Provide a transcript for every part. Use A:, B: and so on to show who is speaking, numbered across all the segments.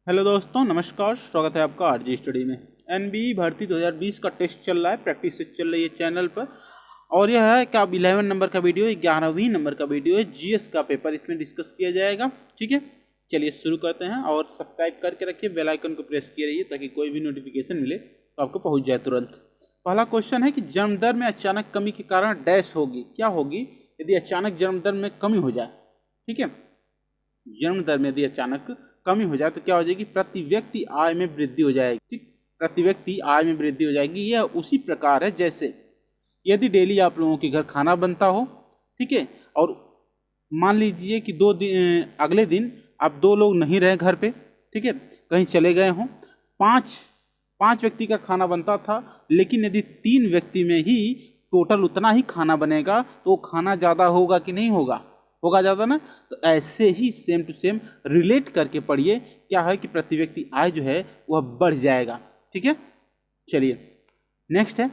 A: Hello दोस्तों, नमस्कार। स्वागत है आपका आरजी स्टडी में। एनबीई भर्ती 2020 का टेस्ट चल रहा है, प्रैक्टिस चल रही है चैनल पर। और यह है कि आप 11 नंबर का वीडियो, 11वीं नंबर का वीडियो है, जीएस का पेपर इसमें डिस्कस किया जाएगा। ठीक है, चलिए शुरू करते हैं। और सब्सक्राइब करके रखिए, बेल आइकन को प्रेस किए रहिए ताकि कोई भी नोटिफिकेशन मिले तो आपको पहुँच जाए तुरंत। पहला क्वेश्चन है कि जन्म दर में अचानक कमी के कारण डैश होगी, क्या होगी यदि अचानक जन्म दर में कमी हो जाए। ठीक है, जन्म दर में यदि अचानक कमी हो जाए तो क्या हो जाएगी, प्रति व्यक्ति आय में वृद्धि हो जाएगी। ठीक, प्रति व्यक्ति आय में वृद्धि हो जाएगी। यह उसी प्रकार है जैसे यदि डेली आप लोगों के घर खाना बनता हो, ठीक है, और मान लीजिए कि अगले दिन आप 2 लोग नहीं रहे घर पे, ठीक है, कहीं चले गए हों। पाँच व्यक्ति का खाना बनता था, लेकिन यदि 3 व्यक्ति में ही टोटल उतना ही खाना बनेगा तो खाना ज़्यादा होगा कि नहीं होगा, होगा ज़्यादा ना। तो ऐसे ही सेम टू सेम रिलेट करके पढ़िए, क्या है कि प्रति व्यक्ति आय जो है वह बढ़ जाएगा। ठीक है, चलिए नेक्स्ट है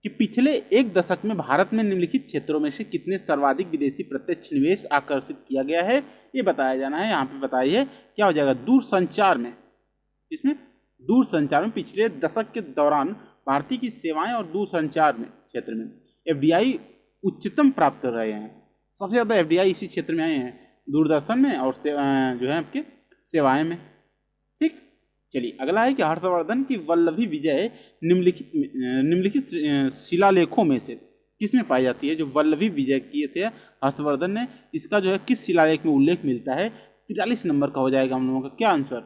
A: कि पिछले 1 दशक में भारत में निम्नलिखित क्षेत्रों में से कितने सर्वाधिक विदेशी प्रत्यक्ष निवेश आकर्षित किया गया है, ये बताया जाना है। यहाँ पे बताइए क्या हो जाएगा, दूरसंचार में। इसमें दूरसंचार में पिछले दशक के दौरान भारतीय की सेवाएं और दूरसंचार में क्षेत्र में एफडीआई उच्चतम प्राप्त कर रहे हैं। सबसे ज़्यादा एफडीआई इसी क्षेत्र में आए हैं, दूरदर्शन में और जो है आपके सेवाएं में। ठीक, चलिए अगला है कि हर्षवर्धन की वल्लभी विजय निम्नलिखित शिलालेखों में से किस में पाई जाती है। जो वल्लभी विजय किए थे हर्षवर्धन ने, इसका जो है किस शिलालेख में उल्लेख मिलता है। 43 नंबर का हो जाएगा हम लोगों का क्या आंसर,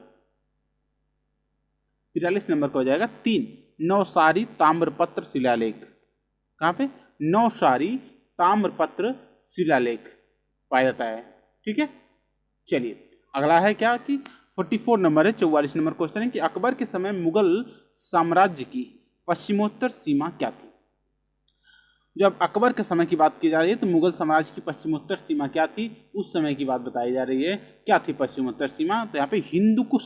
A: 43 नंबर का हो जाएगा 3, नौसारी ताम्रपत्र शिलालेख। कहाँ पे, नौसारी ताम्रपत्र शिलालेख पाया जाता है। ठीक है, चलिए अगला है क्या कि 44 नंबर है, 44 नंबर क्वेश्चन है कि अकबर के समय मुगल साम्राज्य की पश्चिमोत्तर सीमा क्या थी। जब अकबर के समय की बात की जा रही है तो मुगल साम्राज्य की पश्चिमोत्तर सीमा क्या थी, उस समय की बात बताई जा रही है। क्या थी पश्चिमोत्तर सीमा, तो यहाँ पे हिंदुकुश,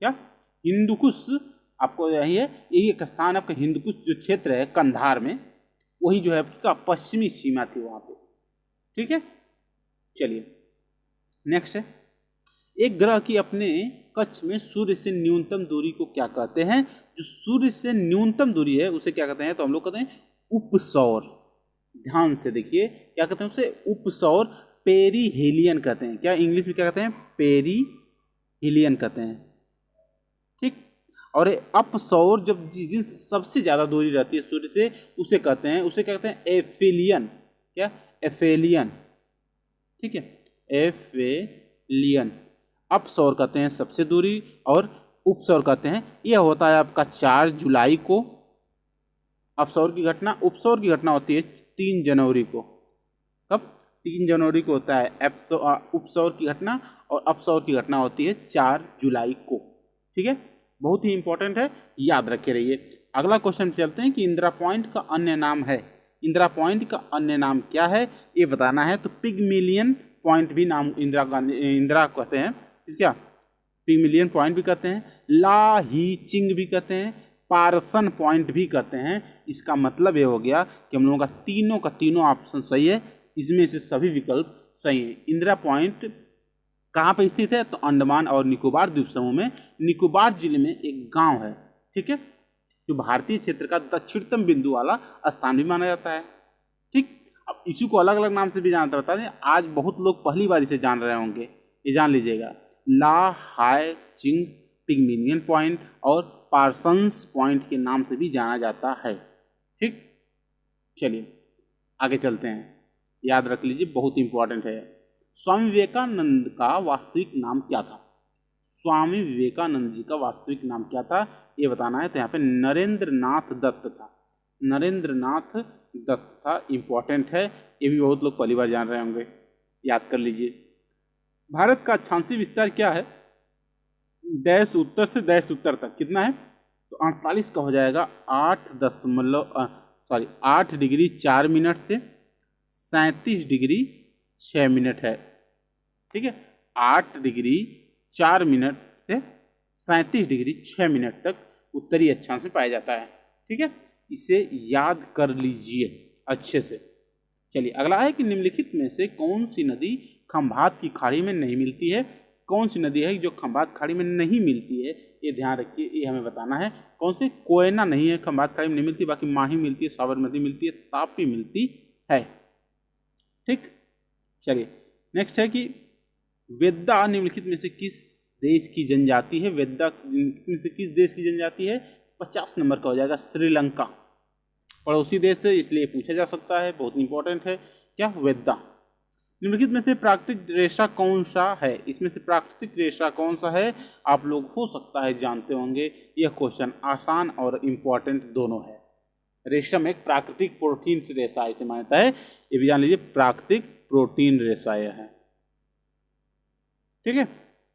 A: क्या हिंदुकुश आपको यही है, यही एक स्थान आपका हिंदुकुश जो क्षेत्र है कंधार में, वही जो है आपका पश्चिमी सीमा थी वहां पे। ठीक है, चलिए नेक्स्ट है, एक ग्रह की अपने कक्ष में सूर्य से न्यूनतम दूरी को क्या कहते हैं। जो सूर्य से न्यूनतम दूरी है उसे क्या कहते हैं, तो हम लोग कहते हैं उपसौर। ध्यान से देखिए, क्या कहते हैं उसे, उपसौर, पेरीहेलियन कहते हैं। क्या इंग्लिश में क्या कहते हैं, पेरीहेलियन कहते हैं। ठीक, और अपसौर जब जिस दिन सबसे ज्यादा दूरी रहती है सूर्य से उसे कहते हैं एफेलियन। क्या, एफेलियन। ठीक है, एफेलियन। अपसौर कहते हैं सबसे दूरी और उपसौर कहते हैं, यह होता है आपका 4 जुलाई को अपसौर की घटना। उपसौर की घटना होती है 3 जनवरी को। कब, 3 जनवरी को होता है उपसौर की घटना, और अपसौर की घटना होती है 4 जुलाई को। ठीक है, बहुत ही इंपॉर्टेंट है, याद रखे रहिए। अगला क्वेश्चन चलते हैं कि इंदिरा पॉइंट का अन्य नाम है। इंदिरा पॉइंट का अन्य नाम क्या है ये बताना है। तो पिगमिलियन पॉइंट भी नाम इंदिरा कहते हैं, क्या पिगमिलियन पॉइंट भी कहते हैं, ला ही चिंग भी कहते हैं, पारसन पॉइंट भी कहते हैं। इसका मतलब ये हो गया कि हम लोगों का तीनों ऑप्शन सही है, इसमें से सभी विकल्प सही है। इंदिरा पॉइंट कहाँ पर स्थित है, तो अंडमान और निकोबार द्वीप समूह में, निकोबार जिले में एक गांव है। ठीक है, जो भारतीय क्षेत्र का दक्षिणतम बिंदु वाला स्थान भी माना जाता है। ठीक, अब इसी को अलग अलग नाम से भी जानता बता दें, आज बहुत लोग पहली बार इसे जान रहे होंगे, ये जान लीजिएगा। ला हाई चिंग पिगमिलियन पॉइंट और पार्सन्स पॉइंट के नाम से भी जाना जाता है। ठीक, चलिए आगे चलते हैं, याद रख लीजिए, बहुत इंपॉर्टेंट है। स्वामी विवेकानंद का वास्तविक नाम क्या था। स्वामी विवेकानंद जी का वास्तविक नाम क्या था ये बताना है। तो यहाँ पे नरेंद्र नाथ दत्त था, नरेंद्र नाथ दत्त था, इंपॉर्टेंट है, ये भी बहुत लोग पहली बार जान रहे होंगे, याद कर लीजिए। भारत का अक्षांशीय विस्तार क्या है, डैश उत्तर से डैश उत्तर तक कितना है, तो 48 का हो जाएगा 8 डिग्री 4 मिनट से 37 डिग्री 6 मिनट है। ठीक है, 8 डिग्री 4 मिनट से 37 डिग्री 6 मिनट तक उत्तरी अक्षांश में पाया जाता है। ठीक है, इसे याद कर लीजिए अच्छे से। चलिए अगला है कि निम्नलिखित में से कौन सी नदी खंभात की खाड़ी में नहीं मिलती है। कौन सी नदी है जो खंभात खाड़ी में नहीं मिलती है, ये ध्यान रखिए, ये हमें बताना है। कौन से? कोयना नहीं है, खंभात खाड़ी में नहीं मिलती, बाकी माही मिलती है, साबरमती मिलती है, तापी मिलती है। ठीक, चलिए नेक्स्ट है कि वेद्दा निम्नलिखित में से किस देश की जनजाति है? वेद्दा निम्नलिखित में से किस देश की जनजाति है? 50 नंबर का हो जाएगा, श्रीलंका, पड़ोसी देश है, इसलिए पूछा जा सकता है, बहुत इंपॉर्टेंट है। क्या? वेद्दा। निम्नलिखित में से प्राकृतिक रेशा कौन सा है? इसमें से प्राकृतिक रेशा कौन सा है? आप लोग हो सकता है जानते होंगे, यह क्वेश्चन आसान और इम्पोर्टेंट दोनों है। रेशम एक प्राकृतिक प्रोटीन से रेशा इसे मान्यता है, ये भी जान लीजिए, प्राकृतिक प्रोटीन रेशा यह है। ठीक है,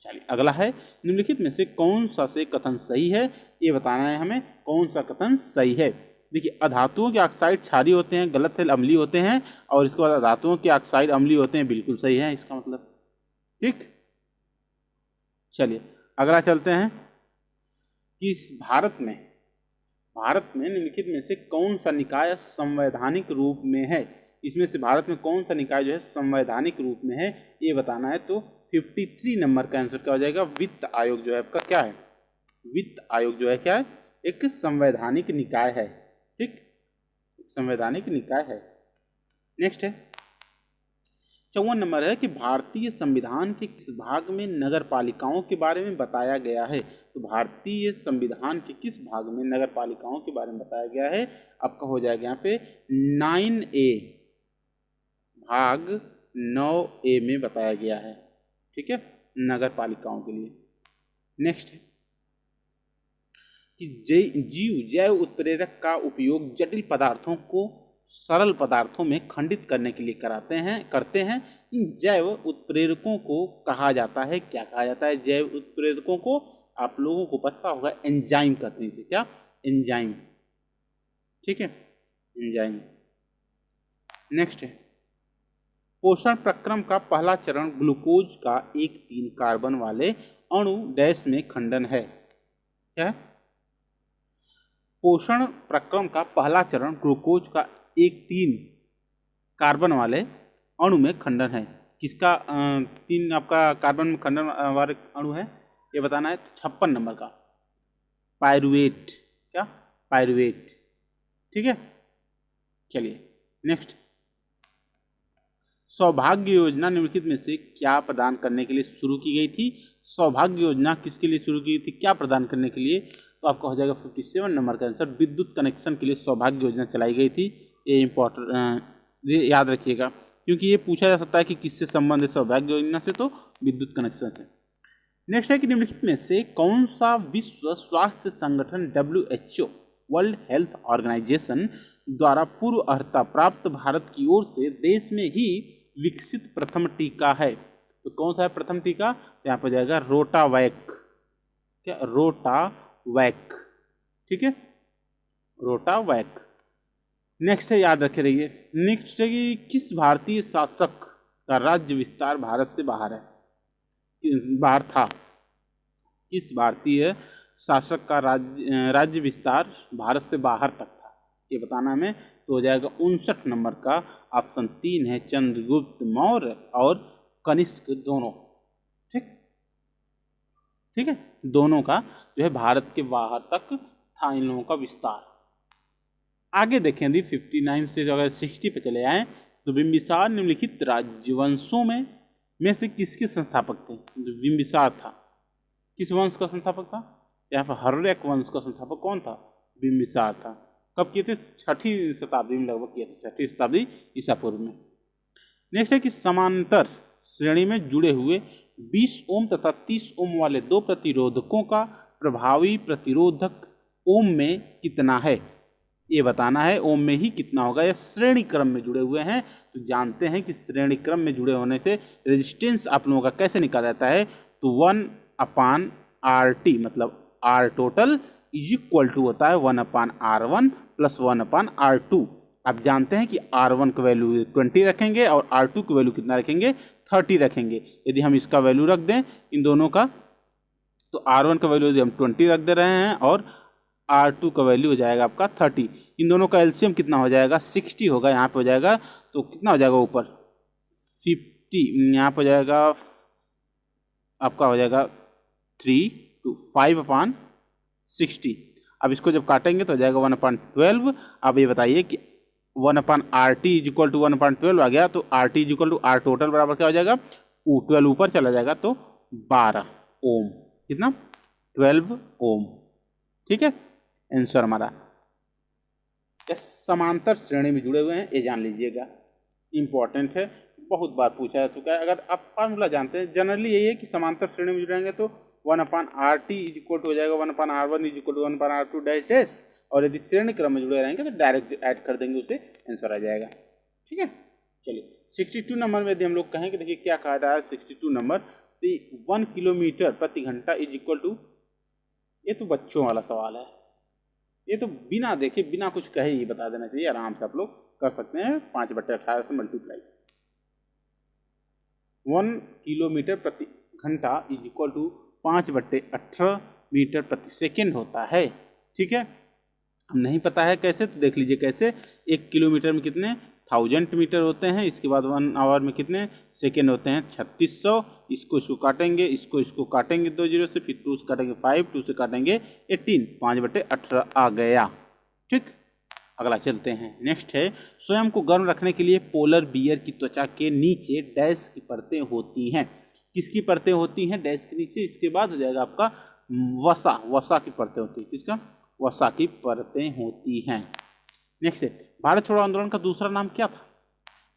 A: चलिए अगला है, निम्नलिखित में से कौन सा से कथन सही है? ये बताना है हमें, कौन सा कथन सही है। देखिए, अधातुओं के ऑक्साइड क्षारीय होते हैं, गलत है, अम्लीय होते हैं, और इसके बाद अधातुओं के ऑक्साइड अम्लीय होते हैं, बिल्कुल सही है इसका मतलब। ठीक, चलिए अगला चलते हैं कि इस भारत में निम्नलिखित में से कौन सा निकाय संवैधानिक रूप में है? इसमें से भारत में कौन सा निकाय जो है संवैधानिक रूप में है, ये बताना है। तो 53 नंबर का आंसर क्या हो जाएगा? वित्त आयोग जो है आपका क्या है? वित्त आयोग जो है क्या है? एक संवैधानिक निकाय है। ठीक, संवैधानिक निकाय है। नेक्स्ट है 54 नंबर है कि भारतीय संविधान के किस भाग में नगर पालिकाओं के बारे में बताया गया है? तो भारतीय संविधान के किस भाग में नगर पालिकाओं के बारे में बताया गया है? आपका हो जाएगा यहाँ पे 9A, भाग 9A में बताया गया है। ठीक है, नगर पालिकाओं के लिए। नेक्स्ट है कि जैव उत्प्रेरक का उपयोग जटिल पदार्थों को सरल पदार्थों में खंडित करने के लिए करते हैं। इन जैव उत्प्रेरकों को कहा जाता है, क्या कहा जाता है? जैव उत्प्रेरकों को आप लोगों को पता होगा, एंजाइम कहते हैं। क्या? एंजाइम। ठीक है, एंजाइम। नेक्स्ट है पोषण प्रक्रम का पहला चरण ग्लूकोज का 1,3 कार्बन वाले अणु डैश में खंडन है। क्या है? पोषण प्रक्रम का पहला चरण ग्लूकोज का 1,3 कार्बन वाले अणु में खंडन है। किसका 3 आपका कार्बन में खंडन वाले अणु है, ये बताना है। 56 नंबर का पायरुवेट। क्या? पायरुवेट। ठीक है, चलिए नेक्स्ट, सौभाग्य योजना निम्नलिखित में से क्या प्रदान करने के लिए शुरू की गई थी? सौभाग्य योजना किसके लिए शुरू की गई थी, क्या प्रदान करने के लिए? तो आपका हो जाएगा 57 नंबर का आंसर, विद्युत कनेक्शन के लिए सौभाग्य योजना चलाई गई थी। ये इम्पोर्टेंट, ये याद रखिएगा, क्योंकि ये पूछा जा सकता है कि किससे संबंधित सौभाग्य योजना से, तो विद्युत कनेक्शन से। नेक्स्ट है कि निम्नलिखित में से कौन सा विश्व स्वास्थ्य संगठन WHO, वर्ल्ड हेल्थ ऑर्गेनाइजेशन द्वारा पूर्व अर्हता प्राप्त भारत की ओर से देश में ही विकसित प्रथम टीका है? तो कौन सा है प्रथम टीका? तो यहाँ पर जाएगा रोटावैक। क्या? रोटावैक। ठीक है, रोटावैक। नेक्स्ट है, याद रखे रहिए, नेक्स्ट है कि किस भारतीय शासक का राज्य विस्तार भारत से बाहर है, बाहर था? किस भारतीय शासक का राज्य विस्तार भारत से बाहर तक था, ये बताना हमें। तो हो जाएगा 59 नंबर का, ऑप्शन 3 है, चंद्रगुप्त मौर्य और कनिष्क दोनों। ठीक, ठीक है, दोनों का जो है भारत के बाहर तक था इन लोगों का विस्तार। आगे देखें, यदि 59 से अगर 60 पे चले आए तो बिंबिसार निम्नलिखित राजवंशों में से किसके संस्थापक थे? जो बिंबिसार था, किस वंश का संस्थापक था? यहाँ पर हर्यक वंश का संस्थापक कौन था? बिंबिसार था। कब किए थे? 6वीं शताब्दी में लगभग किए थे, 6वीं शताब्दी ईसा पूर्व में। नेक्स्ट है कि समांतर श्रेणी में जुड़े हुए 20 ओम तथा 30 ओम वाले दो प्रतिरोधकों का प्रभावी प्रतिरोधक ओम में कितना है, ये बताना है। ओम में ही कितना होगा, या श्रेणी क्रम में जुड़े हुए हैं, तो जानते हैं कि श्रेणी क्रम में जुड़े होने से रेजिस्टेंस आप लोगों का कैसे निकाला जाता है? तो 1/RT, मतलब R total is equal to होता है 1/R1 प्लस 1/R2। आप जानते हैं कि R1 का वैल्यू 20 रखेंगे और R2 की वैल्यू कितना रखेंगे? 30 रखेंगे। यदि हम इसका वैल्यू रख दें इन दोनों का, तो R1 का वैल्यू यदि हम 20 रख दे रहे हैं और R2 का वैल्यू हो जाएगा आपका 30, इन दोनों का एलसीएम कितना हो जाएगा? 60 होगा। यहाँ पे हो जाएगा तो कितना हो जाएगा ऊपर? 50, यहाँ पे हो जाएगा आपका हो जाएगा 3/5/60। अब इसको जब काटेंगे तो हो जाएगा 1/12। अब ये बताइए कि 1/RT इज इक्वल टू 1/12 आ गया, तो RT is equal to R total बराबर क्या हो जाएगा, 12 ऊपर चला जाएगा तो 12 ओम। कितना, 12 ओम। ठीक है, आंसर हमारा। समांतर श्रेणी में जुड़े हुए हैं, ये जान लीजिएगा, इंपॉर्टेंट है, बहुत बार पूछा जा चुका है। अगर आप फार्मूला जानते हैं, जनरली यही है कि समांतर श्रेणी में जुड़ेंगे तो 1/RT इज इक्वल टू हो जाएगा 1/R1 is equal to 1/R2 dash dash, और यदि श्रेणी क्रम में जुड़े रहेंगे तो डायरेक्ट ऐड कर देंगे, उसे आंसर आ जाएगा। ठीक है, चलिए 62 नंबर में यदि हम लोग कहें कि देखिए क्या कहा रहा है 62 नंबर, तो 1 किलोमीटर प्रति घंटा इज इक्वल टू, ये तो बच्चों वाला सवाल है, ये तो बिना देखे बिना कुछ कहे ही बता देना चाहिए, आराम से आप लोग कर सकते हैं। 5/18 से मल्टीप्लाई, 1 किलोमीटर प्रति घंटा इज इक्वल टू 5/18 मीटर प्रति सेकेंड होता है। ठीक है, हम नहीं पता है कैसे, तो देख लीजिए कैसे। 1 किलोमीटर में कितने 1000 मीटर होते हैं, इसके बाद 1 आवर में कितने सेकेंड होते हैं 3600। इसको काटेंगे, इसको काटेंगे 2 जीरो से, फिर 2 से काटेंगे 5, 2 से काटेंगे 18, 5/18 आ गया। ठीक, अगला चलते हैं। नेक्स्ट है, स्वयं को गर्म रखने के लिए पोलर बियर की त्वचा के नीचे डैश की परतें होती हैं। किसकी परतें होती हैं डैश के नीचे, इसके बाद हो जाएगा आपका वसा की परतें होती है। किसका, वसा की परतें होती हैं। नेक्स्ट है, भारत छोड़ो आंदोलन का दूसरा नाम क्या था।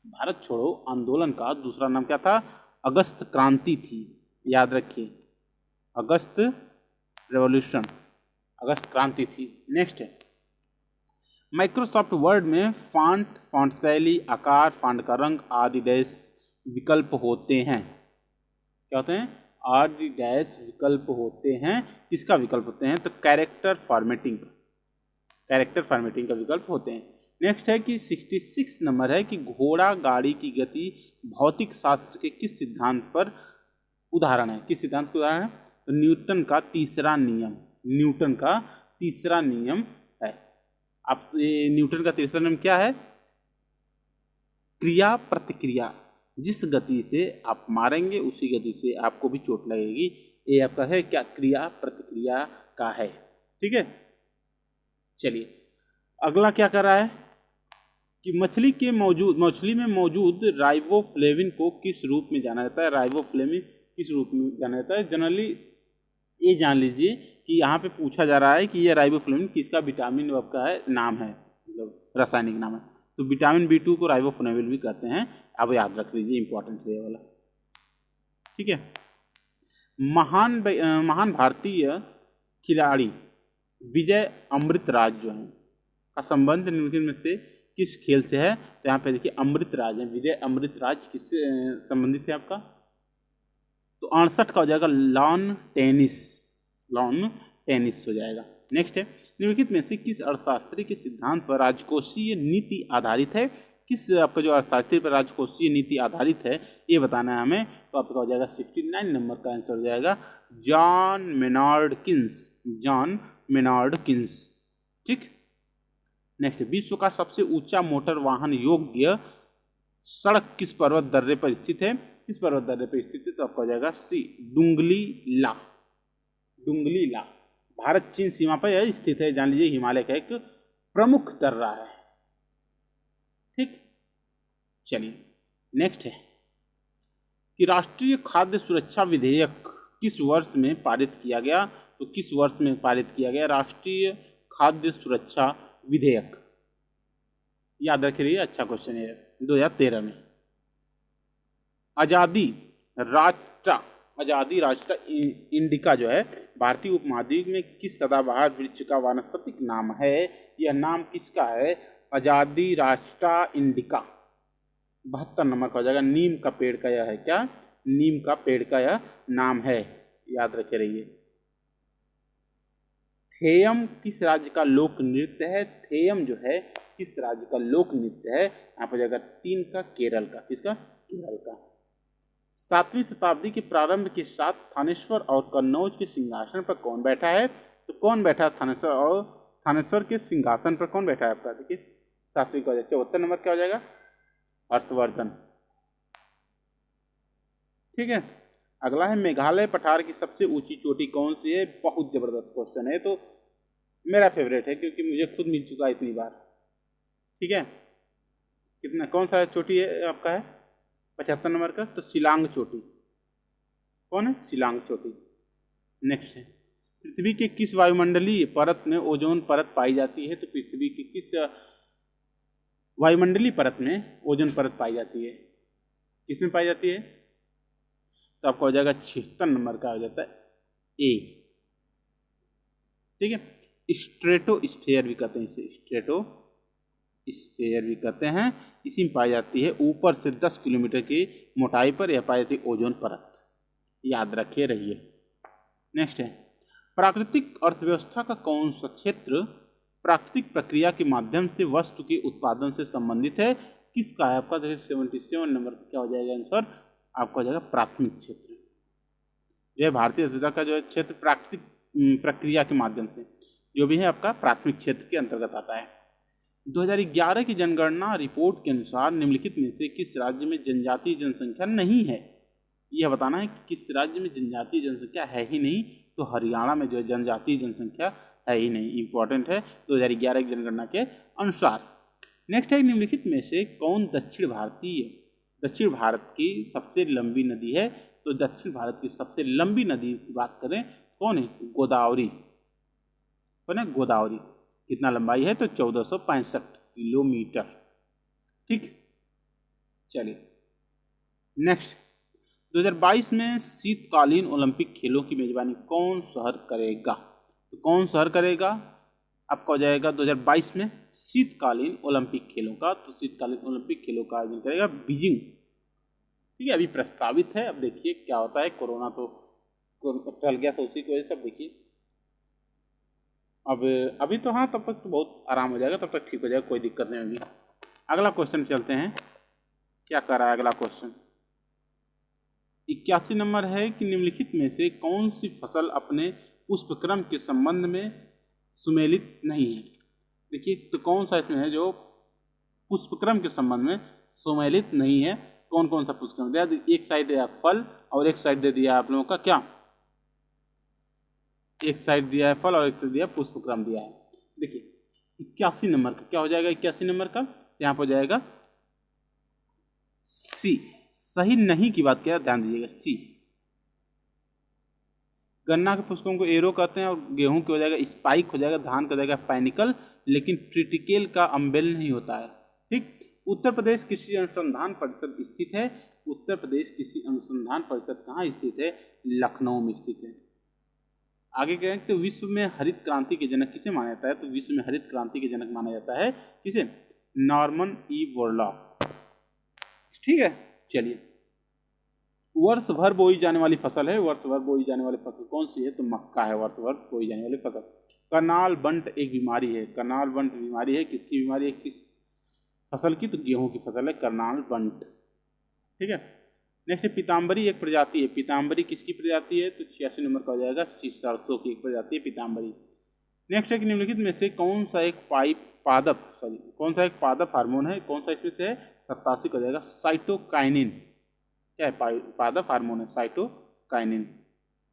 A: भारत छोड़ो आंदोलन का दूसरा नाम क्या था, अगस्त क्रांति थी, याद रखिए, अगस्त रेवोल्यूशन, अगस्त क्रांति थी। नेक्स्ट है, माइक्रोसॉफ्ट वर्ड में फॉन्ट शैली, आकार, फॉन्ट का रंग आदि डैश विकल्प होते हैं। क्या होते हैं, आदि डैश विकल्प होते हैं। किसका विकल्प होते हैं, तो कैरेक्टर फॉर्मेटिंग का विकल्प होते हैं। नेक्स्ट है कि 66 नंबर है कि घोड़ा गाड़ी की गति भौतिक शास्त्र के किस सिद्धांत पर उदाहरण है। किस सिद्धांत का उदाहरण है, तो न्यूटन का तीसरा नियम है। अब न्यूटन का तीसरा नियम क्या है, क्रिया प्रतिक्रिया, जिस गति से आप मारेंगे उसी गति से आपको भी चोट लगेगी। ये आपका है क्या, क्रिया प्रतिक्रिया का है। ठीक है, चलिए अगला क्या कर रहा है कि मछली में मौजूद राइबोफ्लेविन को किस रूप में जाना जाता है। राइबोफ्लेविन किस रूप में जाना जाता है, जनरली ये जान लीजिए कि यहाँ पे पूछा जा रहा है कि ये राइबोफ्लेविन किसका विटामिन का है, नाम है, मतलब रासायनिक नाम है। तो विटामिन B2 को राइबोफ्लेविन भी कहते हैं, अब याद रख लीजिए, इंपॉर्टेंट है ये वाला। ठीक है, महान भारतीय खिलाड़ी विजय अमृतराज जो है का संबंध निम्नलिखित में से किस खेल से है। तो यहाँ पे देखिए अमृतराज है, विजय अमृतराज किससे संबंधित है आपका, तो 68 का हो जाएगा लॉन टेनिस हो जाएगा। नेक्स्ट है, निम्नलिखित में से किस अर्थशास्त्री के सिद्धांत पर राजकोषीय नीति आधारित है। किस आपका जो अर्थशास्त्री पर राजकोषीय नीति आधारित है ये बताना है हमें, तो आपका हो जाएगा 69 नंबर का आंसर हो जाएगा जॉन मेनार्ड किन्स। ठीक, नेक्स्ट, विश्व का सबसे ऊंचा मोटर वाहन योग्य सड़क किस पर्वत दर्रे पर स्थित है। किस पर्वत दर्रे पर स्थित है, तो आपका हो जाएगा सी डुंगली ला। भारत चीन सीमा पर यह स्थित है, जान लीजिए हिमालय का एक प्रमुख दर्रा है। ठीक, चलिए नेक्स्ट है कि राष्ट्रीय खाद्य सुरक्षा विधेयक किस वर्ष में पारित किया गया। तो किस वर्ष में पारित किया गया राष्ट्रीय खाद्य सुरक्षा विधेयक, याद रखिए, अच्छा क्वेश्चन है, 2013 में। आजादी राष्ट्र इंडिका जो है भारतीय उपमहाद्वीप में किस सदाबहार वृक्ष का वानस्पतिक नाम है। यह नाम किसका है, आजादी राष्ट्र इंडिका। 72 नंबर का हो जाएगा, नीम का पेड़ का यह है क्या, नीम का पेड़ का यह नाम है, याद रखे रहिए। थेयम किस राज्य का लोक नृत्य है। थेयम जो है किस राज्य का लोक नृत्य है, यहाँ पर जाएगा 3 का केरल का। किसका, केरल का। 7वीं शताब्दी के प्रारंभ के साथ थानेश्वर और कन्नौज के सिंहासन पर कौन बैठा है। तो कौन बैठा है थानेश्वर के सिंहासन पर कौन बैठा है आपका, देखिए 7वीं का 74 नंबर क्या हो जाएगा, हर्षवर्धन। ठीक है, अगला है मेघालय पठार की सबसे ऊंची चोटी कौन सी है। बहुत जबरदस्त क्वेश्चन है, तो मेरा फेवरेट है क्योंकि मुझे खुद मिल चुका है इतनी बार। ठीक है, कितना कौन सा चोटी है आपका है 75 नंबर का, तो शिलांग चोटी। कौन है, शिलांग चोटी। नेक्स्ट है पृथ्वी के किस वायुमंडलीय परत में ओजोन परत पाई जाती है। तो पृथ्वी की किस वायुमंडलीय परत में ओजोन परत पाई जाती है, किसमें पाई जाती है। तो आपका हो जाएगा 76 नंबर का हो जाता है ए। ठीक है, स्ट्रेटोस्फेयर भी कहते हैं इसे, स्ट्रेटोस्फेयर भी कहते हैं। इसी में पाई जाती है ऊपर से 10 किलोमीटर की मोटाई पर यह पाई जाती है ओजोन परत, याद रखे रहिए। नेक्स्ट है प्राकृतिक अर्थव्यवस्था का कौन सा क्षेत्र प्राकृतिक प्रक्रिया के माध्यम से वस्तु के उत्पादन से संबंधित है। किसका है आपका, देखिए 77 नंबर क्या हो जाएगा आंसर, आपका हो जाएगा प्राथमिक क्षेत्र। यह भारतीय अर्थव्यवस्था का जो है क्षेत्र प्राकृतिक प्रक्रिया के माध्यम से जो भी है आपका प्राथमिक क्षेत्र के अंतर्गत आता है। 2011 की जनगणना रिपोर्ट के अनुसार निम्नलिखित में से किस राज्य में जनजातीय जनसंख्या नहीं है। यह बताना है कि किस राज्य में जनजातीय जनसंख्या है ही नहीं, तो हरियाणा में जो है जनजातीय जनसंख्या है ही नहीं, इंपॉर्टेंट है 2011 की जनगणना के अनुसार। नेक्स्ट है निम्नलिखित में से कौन दक्षिण भारत की सबसे लंबी नदी है। तो दक्षिण भारत की सबसे लंबी नदी की बात करें कौन है, गोदावरी। कौन है, गोदावरी। कितना लंबाई है, तो 1465 किलोमीटर। ठीक, चलिए नेक्स्ट 2022 में शीतकालीन ओलंपिक खेलों की मेजबानी कौन शहर करेगा। तो कौन शहर करेगा आपका हो जाएगा 2022 में शीतकालीन ओलंपिक खेलों का, तो शीतकालीन ओलंपिक खेलों का आयोजन करेगा बीजिंग। ठीक है, अभी प्रस्तावित है, अब देखिए क्या होता है। कोरोना तो टल गया तो उसी की वजह से अब देखिए अब अभी तो हाँ, तब तक तो बहुत आराम हो जाएगा, तब तक ठीक हो जाएगा, कोई दिक्कत नहीं होगी। अगला क्वेश्चन चलते हैं, क्या कर रहा है अगला क्वेश्चन। 81 नंबर है कि निम्नलिखित में से कौन सी फसल अपने पुष्पक्रम के संबंध में सुमेलित नहीं है। देखिए तो कौन सा इसमें है जो पुष्पक्रम के संबंध में सुमेलित नहीं है। कौन कौन सा पुष्पक्रम दिया, एक साइड दिया फल और एक साइड दे दिया आप लोगों का क्या, एक साइड दिया है फल और एक साइड दिया पुष्पक्रम दिया है। देखिए 81 नंबर का क्या हो जाएगा, 81 नंबर का यहाँ पर हो जाएगा सी। सही नहीं की बात किया, ध्यान दीजिएगा सी। गन्ना के पुष्पों को एरो कहते हैं और गेहूं की हो जाएगा स्पाइक हो जाएगा, धान का हो जाएगा पैनिकल, लेकिन ट्रिटिकेल का अम्बेल नहीं होता है। ठीक, उत्तर प्रदेश कृषि अनुसंधान परिषद स्थित है। उत्तर प्रदेश कृषि अनुसंधान परिषद कहाँ स्थित है, लखनऊ में स्थित है। आगे कहें तो विश्व में हरित क्रांति के जनक किसे माना जाता है। तो विश्व में हरित क्रांति के जनक माना जाता है किसे, नॉर्मन ई बोरलॉग। ठीक है, चलिए वर्ष भर बोई जाने वाली फसल है, वर्ष भर बोई जाने वाली फसल कौन सी है, तो मक्का है वर्ष भर बोई जाने वाली फसल। करनाल बंट एक बीमारी है, करनाल बंट बीमारी है, किसकी बीमारी है, किस फसल की, तो गेहूं की फसल है करनाल बंट। ठीक है, नेक्स्ट पीताम्बरी एक प्रजाति है, पीताम्बरी किसकी प्रजाति है, तो 86 नंबर का हो जाएगा सरसों की एक प्रजाति है पीताम्बरी। नेक्स्ट है कि निम्नलिखित में से कौन सा एक कौन सा एक पादप हार्मोन है, कौन सा इसमें से है, 87 का हो जाएगा साइटोकाइनिन। क्या है, पादप हार्मोन है साइटोकाइनिन।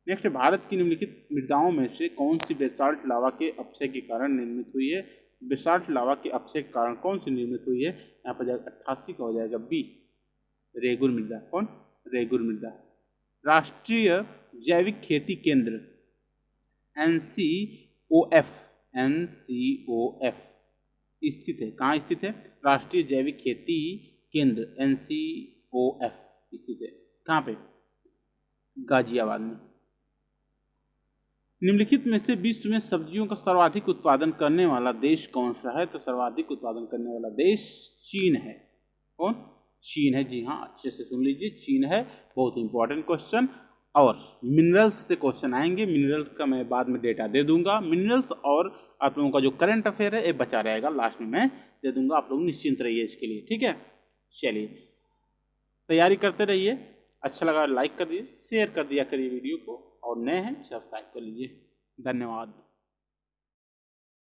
A: नेक्स्ट भारत की निम्नलिखित मृदाओं में से कौन सी बेसाल्ट लावा के अपक्षय के कारण निर्मित हुई है। बेसाल्ट लावा के अपक्षय के कारण कौन सी निर्मित हुई है, यहाँ पर जाएगा 88 का हो जाएगा बी, रेगुर मृदा। कौन, रेगुर मृदा। राष्ट्रीय जैविक खेती केंद्र NCOF स्थित है, कहाँ स्थित है, राष्ट्रीय जैविक खेती केंद्र NCOF स्थित है, कहाँ पे, गाजियाबाद में। निम्नलिखित में से विश्व में सब्जियों का सर्वाधिक उत्पादन करने वाला देश कौन सा है, तो सर्वाधिक उत्पादन करने वाला देश चीन है। कौन, चीन है, जी हाँ अच्छे से सुन लीजिए, चीन है। बहुत इंपॉर्टेंट क्वेश्चन। और मिनरल्स से क्वेश्चन आएंगे, मिनरल्स का मैं बाद में डेटा दे दूंगा। मिनरल्स और आप लोगों का जो करंट अफेयर है ये बचा रहेगा, लास्ट में मैं दे दूंगा, आप लोग निश्चिंत रहिए इसके लिए। ठीक है, चलिए तैयारी करते रहिए। अच्छा लगा लाइक कर दीजिए, शेयर कर दिया करिए वीडियो को, और नए हैं सब्सक्राइब कर लीजिए। धन्यवाद।